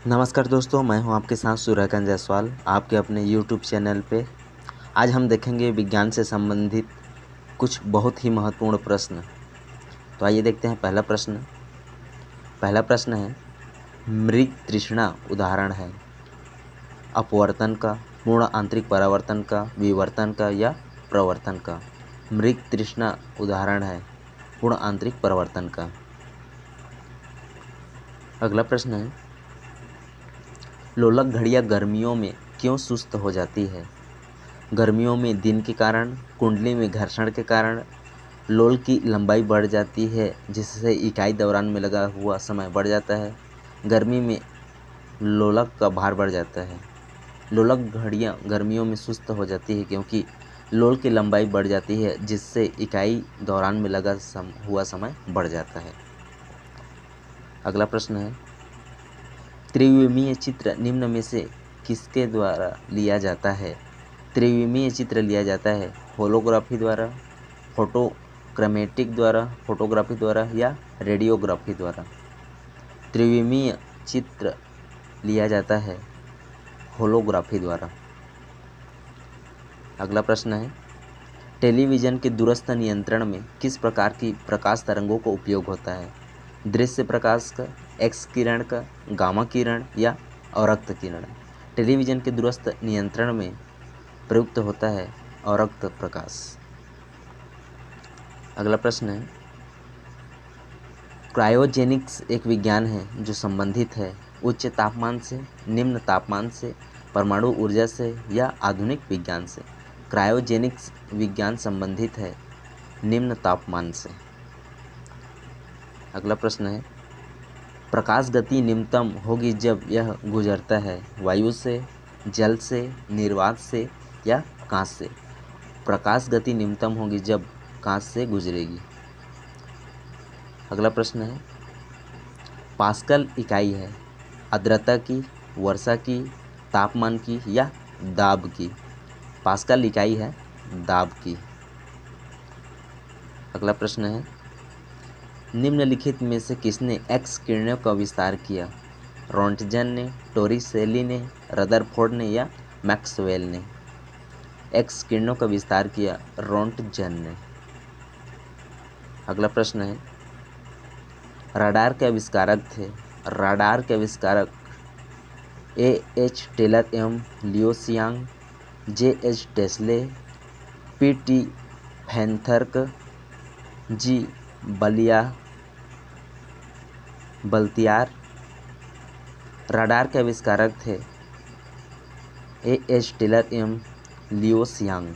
नमस्कार दोस्तों, मैं हूं आपके साथ सूर्यकांत जायसवाल आपके अपने यूट्यूब चैनल पे। आज हम देखेंगे विज्ञान से संबंधित कुछ बहुत ही महत्वपूर्ण प्रश्न। तो आइए देखते हैं पहला प्रश्न है, मृग तृष्णा उदाहरण है अपवर्तन का, पूर्ण आंतरिक परावर्तन का, विवर्तन का या प्रवर्तन का। मृग तृष्णा उदाहरण है पूर्ण आंतरिक परावर्तन का। अगला प्रश्न है, लोलक घड़ियां गर्मियों में क्यों सुस्त हो जाती है? गर्मियों में दिन के कारण, कुंडली में घर्षण के कारण लोल की लंबाई बढ़ जाती है जिससे इकाई दौरान में लगा हुआ समय बढ़ जाता है। गर्मी में लोलक का भार बढ़ जाता है। लोलक घड़ियां गर्मियों में सुस्त हो जाती है क्योंकि लोल की लंबाई बढ़ जाती है जिससे इकाई दौरान में लगा हुआ समय बढ़ जाता है। अगला प्रश्न है, त्रिविमीय चित्र निम्न में से किसके द्वारा लिया जाता है? त्रिविमीय चित्र लिया जाता है होलोग्राफी द्वारा, फोटोक्रोमेटिक द्वारा, फोटोग्राफी द्वारा या रेडियोग्राफी द्वारा। त्रिविमीय चित्र लिया जाता है होलोग्राफी द्वारा। अगला प्रश्न है, टेलीविज़न के दूरस्थ नियंत्रण में किस प्रकार की प्रकाश तरंगों का उपयोग होता है? दृश्य प्रकाश का, एक्स किरण का, गामा किरण या अवरक्त किरण। टेलीविज़न के दूरस्थ नियंत्रण में प्रयुक्त होता है अवरक्त प्रकाश। अगला प्रश्न है, क्रायोजेनिक्स एक विज्ञान है जो संबंधित है उच्च तापमान से, निम्न तापमान से, परमाणु ऊर्जा से या आधुनिक विज्ञान से। क्रायोजेनिक्स विज्ञान संबंधित है निम्न तापमान से। अगला प्रश्न है, प्रकाश गति निम्नतम होगी जब यह गुजरता है वायु से, जल से, निर्वात से या कांच से। प्रकाश गति निम्नतम होगी जब कांच से गुजरेगी। अगला प्रश्न है, पास्कल इकाई है आर्द्रता की, वर्षा की, तापमान की या दाब की। पास्कल इकाई है दाब की। अगला प्रश्न है, निम्नलिखित में से किसने एक्स किरणों का विस्तार किया? रोंटगन ने, टोरिसेली ने, रदरफोर्ड ने या मैक्सवेल ने। एक्स किरणों का विस्तार किया रोंटगन ने। अगला प्रश्न है, रडार के आविष्कारक थे? रडार के आविष्कारक एच टेलर एवं लियो सियांग, जेएच टेस्ले, पीटी फैनथर्क, जी बल्तियार। रडार के आविष्कारक थे एच टेलर एवं लियो सियांग।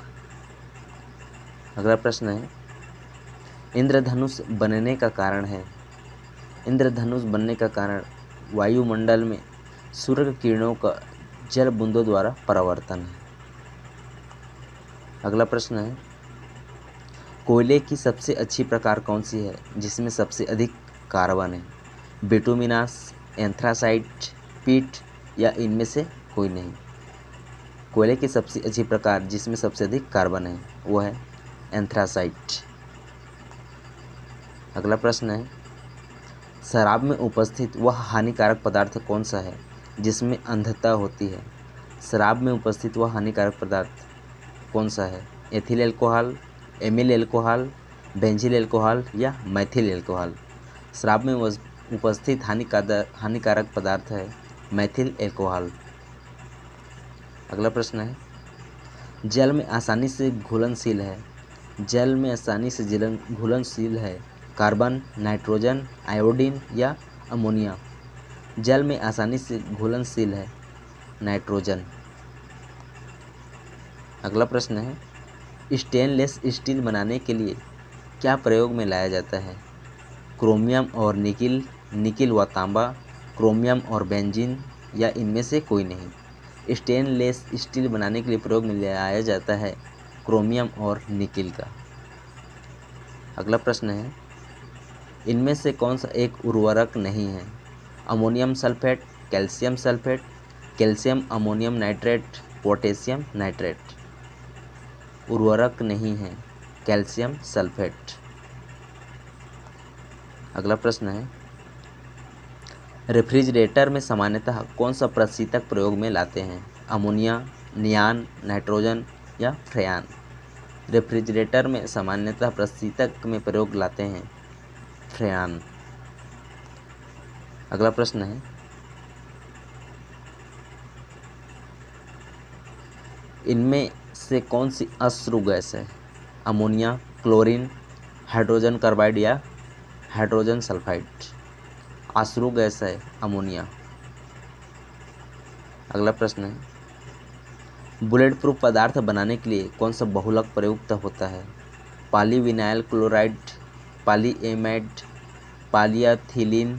अगला प्रश्न है, इंद्रधनुष बनने का कारण है? इंद्रधनुष बनने का कारण वायुमंडल में सूर्य किरणों का जल बूंदों द्वारा परावर्तन है। अगला प्रश्न है, कोयले की सबसे अच्छी प्रकार कौन सी है जिसमें सबसे अधिक कार्बन है? बिटुमिनस, एंथ्रासाइट, पीट या इनमें से कोई नहीं। कोयले की सबसे अच्छी प्रकार जिसमें सबसे अधिक कार्बन है वो है एंथ्रासाइट। अगला प्रश्न है, शराब में उपस्थित वह हानिकारक पदार्थ कौन सा है जिसमें अंधता होती है? शराब में उपस्थित वह हानिकारक पदार्थ कौन सा है? Ethyl alcohol, amyl alcohol, benzyl alcohol या मैथिल एल्कोहल। शराब में उपस्थित हानिकारक पदार्थ है मैथिल एल्कोहल। अगला प्रश्न है, जल में आसानी से घुलनशील है? जल में आसानी से घुलनशील है कार्बन, नाइट्रोजन, आयोडीन या अमोनिया। जल में आसानी से घुलनशील है नाइट्रोजन। अगला प्रश्न है, स्टेनलेस स्टील बनाने के लिए क्या प्रयोग में लाया जाता है? क्रोमियम और निकिल, निकिल व तांबा, क्रोमियम और बेंजीन या इनमें से कोई नहीं। स्टेनलेस स्टील बनाने के लिए प्रयोग में लाया जाता है क्रोमियम और निकिल का। अगला प्रश्न है, इनमें से कौन सा एक उर्वरक नहीं है? Ammonium sulphate, calcium sulphate, calcium ammonium nitrate, potassium nitrate. उर्वरक नहीं है कैल्शियम सल्फेट। अगला प्रश्न है, रेफ्रिजरेटर में सामान्यतः कौन सा प्रशीतक प्रयोग में लाते हैं? अमोनिया, नियान, नाइट्रोजन या फ्रेयान? रेफ्रिजरेटर में सामान्यतः प्रशीतक में प्रयोग लाते हैं फ्रेयान। अगला प्रश्न है, इनमें से कौन सी अश्रु गैस है? अमोनिया, क्लोरीन, हाइड्रोजन कार्बाइड या हाइड्रोजन सल्फाइड? अश्रु गैस है अमोनिया। अगला प्रश्न है, बुलेट प्रूफ पदार्थ बनाने के लिए कौन सा बहुलक प्रयुक्त होता है? Polyvinyl chloride, polyamide, polyethylene,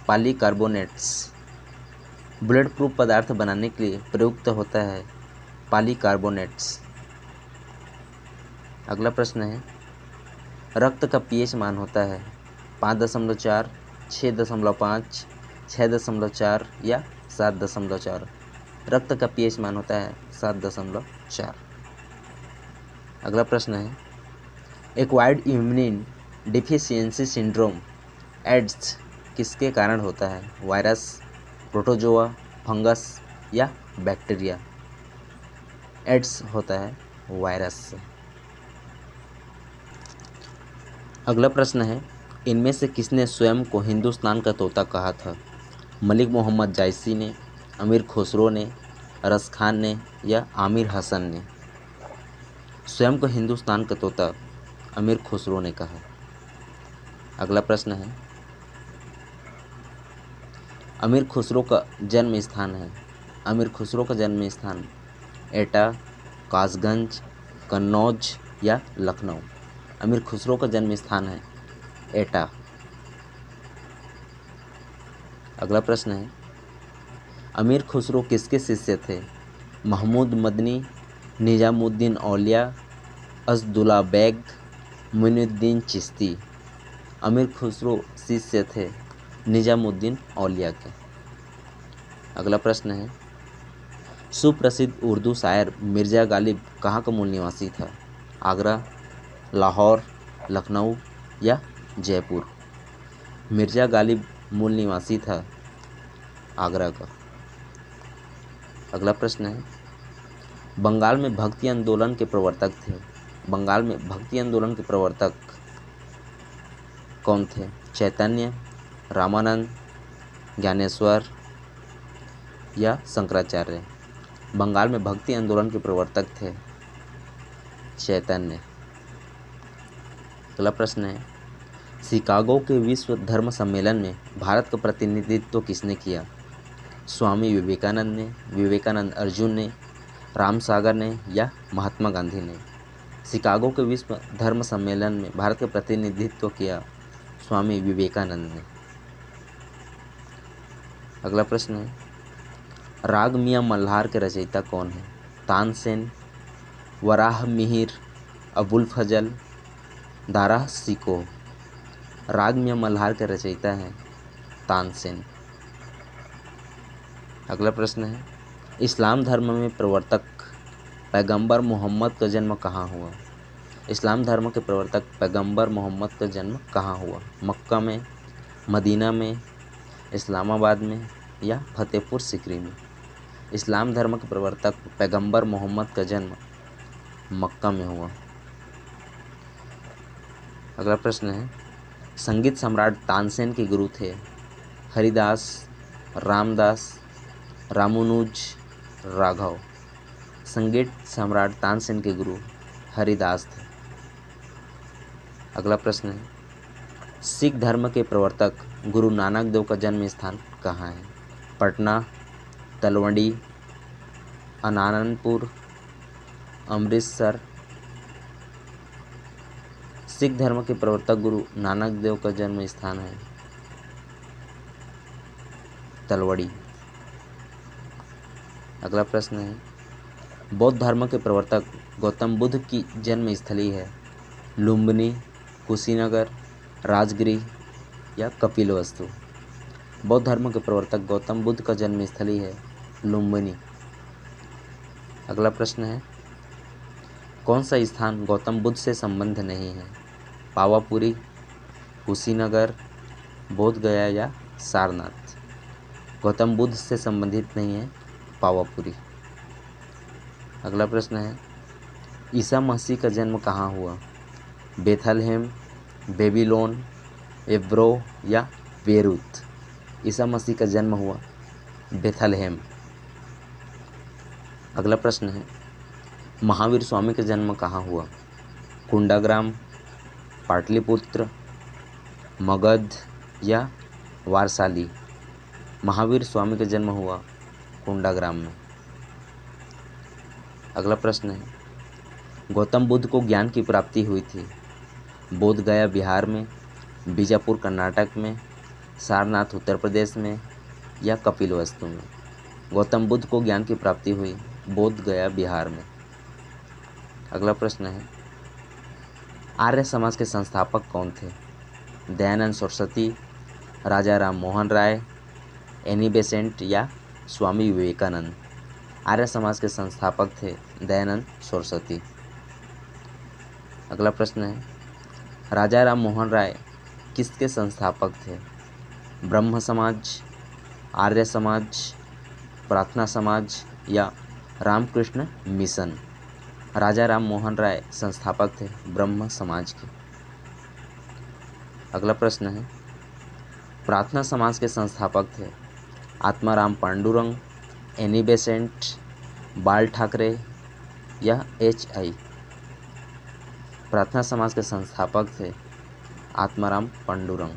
polycarbonates? Bulletproof पदार्थ बनाने के लिए प्रयुक्त होता है पॉलीकार्बोनेट्स। अगला प्रश्न है, रक्त का पीएच मान होता है 5.4, 6.5, 6.4 या 7.4? रक्त का पीएच मान होता है 7.4। अगला प्रश्न है, acquired immune deficiency syndrome AIDS किसके कारण होता है? वायरस, प्रोटोजोआ, फंगस या बैक्टीरिया? एड्स होता है वायरस से। अगला प्रश्न है, इनमें से किसने स्वयं को हिंदुस्तान का तोता कहा था? मलिक मोहम्मद जायसी ने, अमीर खुसरो ने, रस खान ने या आमिर हसन ने? स्वयं को हिंदुस्तान का तोता अमीर खुसरो ने कहा। अगला प्रश्न है, अमीर खुसरो का जन्म स्थान है। अमीर खुसरो का जन्म स्थान एटा, कासगंज, कन्नौज या लखनऊ? अमीर खुसरो का जन्म स्थान है एटा। अगला प्रश्न है, अमीर खुसरो किसके शिष्य थे? महमूद मदनी, निजामुद्दीन औलिया, असदुल्ला बेग, मुइनुद्दीन चिश्ती? अमीर खुसरो शिष्य थे निजामुद्दीन औलिया के। अगला प्रश्न है, सुप्रसिद्ध उर्दू शायर मिर्ज़ा गालिब कहाँ का मूल निवासी था? आगरा, लाहौर, लखनऊ या जयपुर? मिर्ज़ा गालिब मूल निवासी था आगरा का। अगला प्रश्न है, बंगाल में भक्ति आंदोलन के प्रवर्तक थे। बंगाल में भक्ति आंदोलन के प्रवर्तक कौन थे? चैतन्य, रामानंद, ज्ञानेश्वर या शंकराचार्य? बंगाल में भक्ति आंदोलन के प्रवर्तक थे चैतन्य। अगला प्रश्न है, शिकागो के विश्व धर्म सम्मेलन में भारत का प्रतिनिधित्व किसने किया? स्वामी विवेकानंद ने, विवेकानंद अर्जुन ने, राम सागर ने या महात्मा गांधी ने? शिकागो के विश्व धर्म सम्मेलन में भारत का प्रतिनिधित्व किया स्वामी विवेकानंद ने। अगला प्रश्न है, राग मियां मल्हार के रचयिता कौन है? तानसेन, वराह मिहिर, अबुल फजल, दारा सिकोह? राग मियां मल्हार के रचयिता हैं तानसेन। अगला प्रश्न है, इस्लाम धर्म में प्रवर्तक पैगंबर मोहम्मद का जन्म कहाँ हुआ? इस्लाम धर्म के प्रवर्तक पैगंबर मोहम्मद का जन्म कहाँ हुआ? मक्का में, मदीना में, इस्लामाबाद में या फतेहपुर सिकरी में? इस्लाम धर्म के प्रवर्तक पैगंबर मोहम्मद का जन्म मक्का में हुआ। अगला प्रश्न है, संगीत सम्राट तानसेन के गुरु थे हरिदास, रामदास, रामानुज, राघव? संगीत सम्राट तानसेन के गुरु हरिदास थे। अगला प्रश्न है, सिख धर्म के प्रवर्तक गुरु नानक देव का जन्म स्थान कहाँ है? पटना, तलवंडी, आनंदपुर, अमृतसर? सिख धर्म के प्रवर्तक गुरु नानक देव का जन्म स्थान है तलवड़ी। अगला प्रश्न है, बौद्ध धर्म के प्रवर्तक गौतम बुद्ध की जन्म स्थली है लुम्बिनी, कुशीनगर, राजगिरी या कपिलवस्तु? बौद्ध धर्म के प्रवर्तक गौतम बुद्ध का जन्म स्थली है लुम्बिनी। अगला प्रश्न है, कौन सा स्थान गौतम बुद्ध से संबंध नहीं है? पावापुरी, कुशीनगर, बोध गया या सारनाथ? गौतम बुद्ध से संबंधित नहीं है पावापुरी। अगला प्रश्न है, ईसा मसीह का जन्म कहाँ हुआ? बेथलहेम, बेबीलोन, एब्रो या बेरूत? ईसा मसीह का जन्म हुआ बेथलहेम। अगला प्रश्न है, महावीर स्वामी का जन्म कहाँ हुआ? कुंडाग्राम, पाटलिपुत्र, मगध या वारसाली? महावीर स्वामी का जन्म हुआ कुंडाग्राम में। अगला प्रश्न है, गौतम बुद्ध को ज्ञान की प्राप्ति हुई थी? बोध गया बिहार में, बीजापुर कर्नाटक में, सारनाथ उत्तर प्रदेश में या कपिलवस्तु में? गौतम बुद्ध को ज्ञान की प्राप्ति हुई बोध गया बिहार में। अगला प्रश्न है, आर्य समाज के संस्थापक कौन थे? दयानंद सरस्वती, राजा राम मोहन राय, एनी बेसेंट या स्वामी विवेकानंद? आर्य समाज के संस्थापक थे दयानंद सरस्वती। अगला प्रश्न है, राजा राम मोहन राय किसके संस्थापक थे? ब्रह्म समाज, आर्य समाज, प्रार्थना समाज या रामकृष्ण मिशन? राजा राम मोहन राय संस्थापक थे ब्रह्म समाज के। अगला प्रश्न है, प्रार्थना समाज के संस्थापक थे आत्माराम पांडुरंग, एनी बेसेंट, बाल ठाकरे या HI? प्रार्थना समाज के संस्थापक थे आत्माराम पांडुरंग।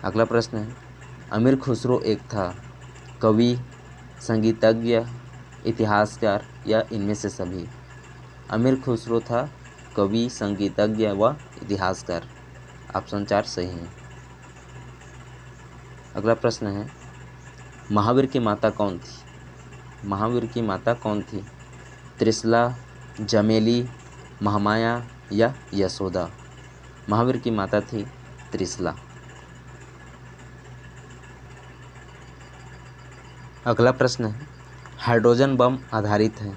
अगला प्रश्न है, अमीर खुसरो एक था कवि, संगीतज्ञ, इतिहासकार या इनमें से सभी? अमीर खुसरो था कवि, संगीतज्ञ व इतिहासकार। ऑप्शन 4 सही है। अगला प्रश्न है, महावीर की माता कौन थी? महावीर की माता कौन थी? त्रिशला, जमेली, महामाया या यशोदा? महावीर की माता थी त्रिशला। अगला प्रश्न है, हाइड्रोजन बम आधारित है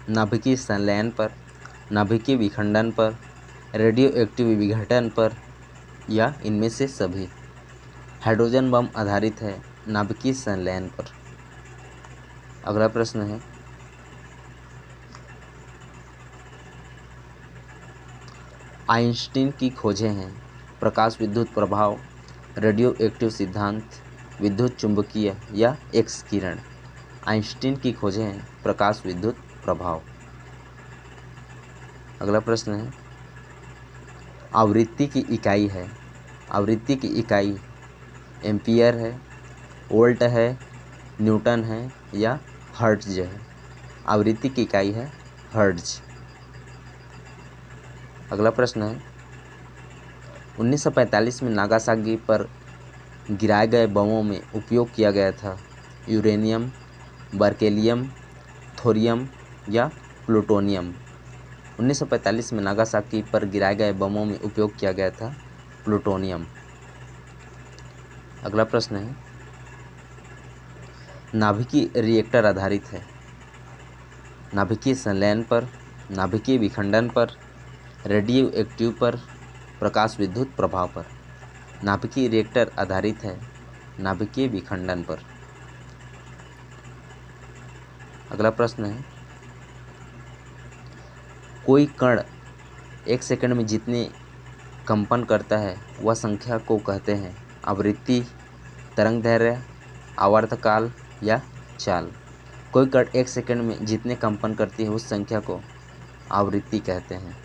नाभिकीय संलयन पर, नाभिकीय विखंडन पर, रेडियो एक्टिव विघटन पर या इनमें से सभी? हाइड्रोजन बम आधारित है नाभिकीय संलयन पर। अगला प्रश्न है, आइंस्टीन की खोजें हैं प्रकाश विद्युत प्रभाव, रेडियो एक्टिव सिद्धांत, विद्युत चुंबकीय या एक्स किरण? आइंस्टीन की खोजें हैं प्रकाश विद्युत प्रभाव। अगला प्रश्न है, आवृत्ति की इकाई है, आवृत्ति की इकाई एम्पियर है, वोल्ट है, न्यूटन है या हर्ट्ज है? आवृत्ति की इकाई है हर्ट्ज। अगला प्रश्न है, 1945 में नागासाकी पर गिराए गए बमों में उपयोग किया गया था यूरेनियम, बर्केलियम, थोरियम या प्लूटोनियम? 1945 में नागासाकी पर गिराए गए बमों में उपयोग किया गया था प्लूटोनियम। अगला प्रश्न है, नाभिकीय रिएक्टर आधारित है नाभिकीय संलयन पर, नाभिकीय विखंडन पर, रेडियो एक्टिव पर, प्रकाश विद्युत प्रभाव पर? नाभिकीय रिएक्टर आधारित है नाभिकीय विखंडन पर। अगला प्रश्न है, कोई कण 1 सेकंड में जितने कंपन करता है वह संख्या को कहते हैं आवृत्ति, तरंगदैर्घ्य, आवर्तकाल या चाल? कोई कण 1 सेकंड में जितने कंपन करती है उस संख्या को आवृत्ति कहते हैं।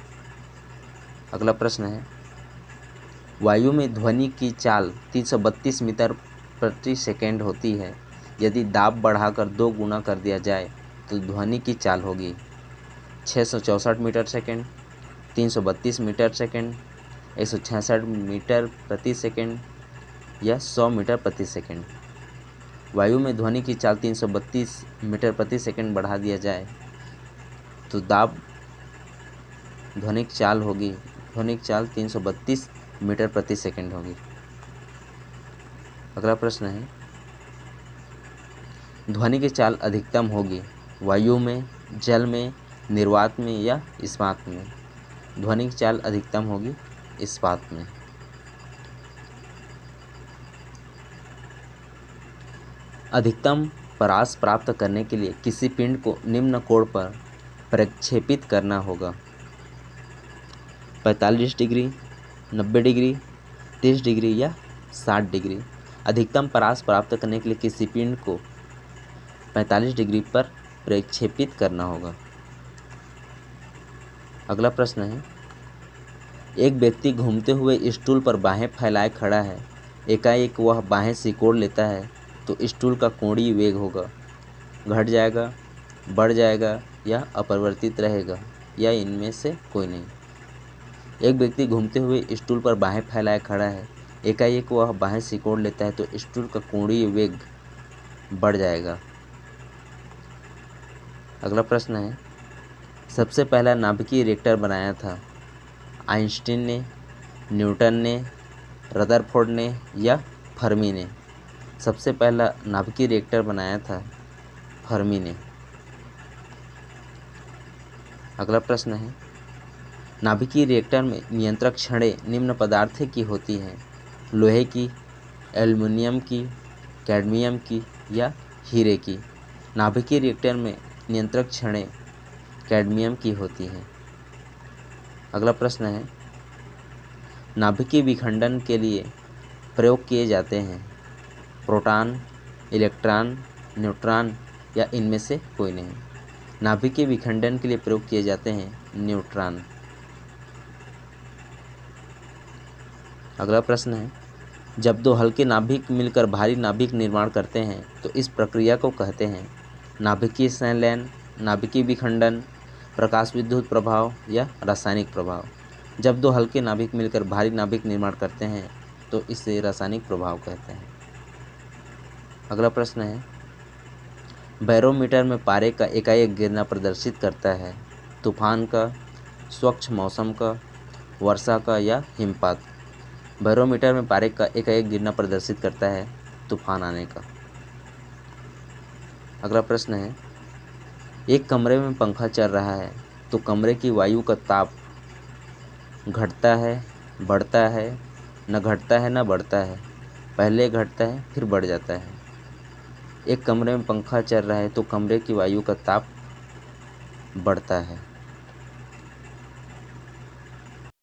अगला प्रश्न है, वायु में ध्वनि की चाल 332 मीटर प्रति सेकंड होती है। यदि दाब बढ़ाकर 2 गुना कर दिया जाए तो ध्वनि की चाल होगी 664 metre second, 332 metre second, 166 metre प्रति सेकंड या 100 मीटर प्रति सेकंड। वायु में ध्वनि की चाल 332 मीटर प्रति सेकंड बढ़ा दिया जाए तो दाब ध्वनिक चाल होगी, ध्वनिक चाल 332 मीटर प्रति सेकंड होगी। अगला प्रश्न है, ध्वनि की चाल अधिकतम होगी वायु में, जल में, निर्वात में या इस्पात में? ध्वनि की चाल अधिकतम होगी इस्पात में। अधिकतम परास प्राप्त करने के लिए किसी पिंड को निम्न कोण पर प्रक्षेपित करना होगा। 45 डिग्री, 90 डिग्री, 30 डिग्री या 60 डिग्री। अधिकतम परास प्राप्त करने के लिए किसी पिंड को 45 डिग्री पर प्रक्षेपित करना होगा। अगला प्रश्न है, एक व्यक्ति घूमते हुए स्टूल पर बाहें फैलाए खड़ा है। एकाएक वह बाहें सिकोड़ लेता है तो स्टूल का कोणीय वेग होगा, घट जाएगा, बढ़ जाएगा या अपरिवर्तित रहेगा, या इनमें से कोई नहीं। एक व्यक्ति घूमते हुए स्टूल पर बाहें फैलाए खड़ा है। एकाएक वह बाहें सिकोड़ लेता है तो स्टूल का कोणीय वेग बढ़ जाएगा। अगला प्रश्न है, सबसे पहला नाभिकीय रिएक्टर बनाया था आइंस्टीन ने, न्यूटन ने, रदरफोर्ड ने या फर्मी ने? सबसे पहला नाभिकीय रिएक्टर बनाया था फर्मी ने। अगला प्रश्न है, नाभिकीय रिएक्टर में नियंत्रक छड़ें निम्न पदार्थ की होती हैं? लोहे की, एल्युमिनियम की, कैडमियम की या हीरे की? नाभिकीय रिएक्टर में नियंत्रक छड़ें कैडमियम की होती हैं। अगला प्रश्न है, नाभिकीय विखंडन के लिए प्रयोग किए जाते हैं प्रोटॉन, इलेक्ट्रॉन, न्यूट्रॉन या इनमें से कोई नहीं? नाभिकीय विखंडन के लिए प्रयोग किए जाते हैं न्यूट्रॉन। अगला प्रश्न है, जब दो हल्के नाभिक मिलकर भारी नाभिक निर्माण करते हैं तो इस प्रक्रिया को कहते हैं नाभिकीय संलयन, नाभिकीय विखंडन, प्रकाश विद्युत प्रभाव या रासायनिक प्रभाव? जब दो हल्के नाभिक मिलकर भारी नाभिक निर्माण करते हैं तो इसे रासायनिक प्रभाव कहते हैं। अगला प्रश्न है, बैरोमीटर में पारे का एकाएक गिरना प्रदर्शित करता है तूफान का, स्वच्छ मौसम का, वर्षा का या हिमपात? बैरोमीटर में पारे का एकाएक गिरना प्रदर्शित करता है तूफान आने का। अगला प्रश्न है, एक कमरे में पंखा चल रहा है तो कमरे की वायु का ताप घटता है, बढ़ता है, न घटता है न बढ़ता है, पहले घटता है फिर बढ़ जाता है? एक कमरे में पंखा चल रहा है तो कमरे की वायु का ताप बढ़ता है।